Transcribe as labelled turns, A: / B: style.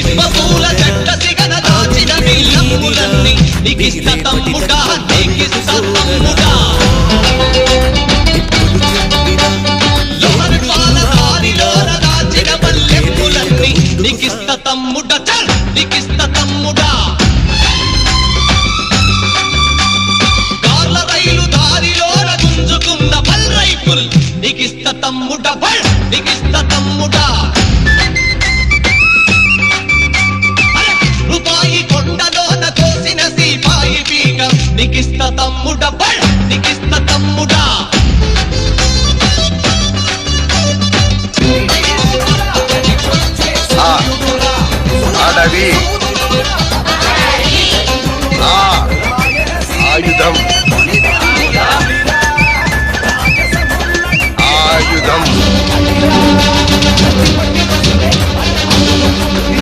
A: విశ్వపూల చెట్ల సిగన దాచిన నీలమ్ములన్నీ నీకిస్త తమ్ముడా నీకిస్త తమ్ముడా లోహరి పాల దారిలోన దాచిన మల్లెప్పులన్నీ నీకిస్త తమ్ముడా చల్ నీకిస్త తమ్ముడా కార్ల రైలు దారిలోన గుంజుకున్న బల్ రైఫుల్ నీకిస్త తమ్ముడా బల్ నీకిస్త తమ్ముడా రూపాయి కొండలోన కోసిన సీపాయి పీక నీకిస్త తమ్ముడా బల్ నీకిస్త తమ్ముడా
B: ఆడవి ఆయుధం ఆయుధం